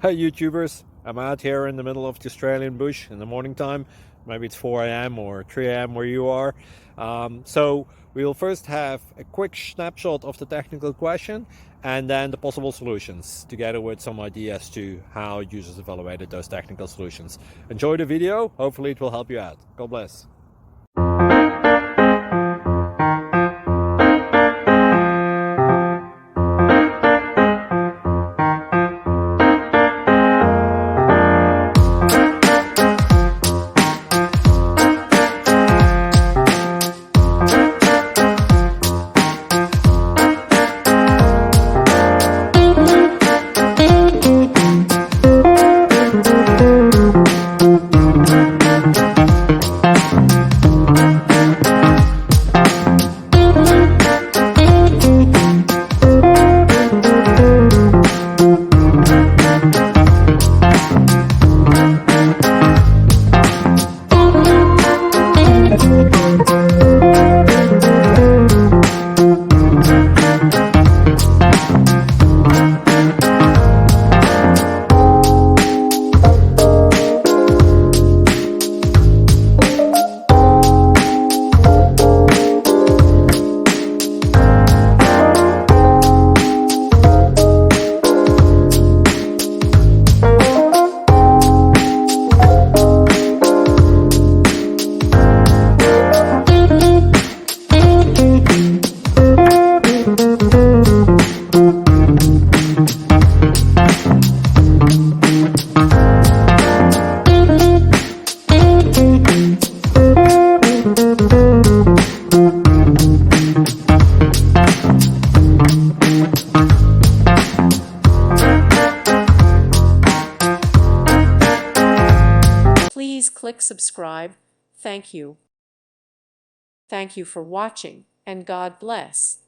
Hey YouTubers, I'm out here in the middle of the Australian bush in the morning time. Maybe it's 4 a.m. or 3 a.m. where you are. So we'll first have a quick snapshot of the technical question and then the possible solutions, together with some ideas to how users evaluated those technical solutions. Enjoy the video, hopefully it will help you out. God bless. Please click subscribe. Thank you. Thank you for watching, and God bless.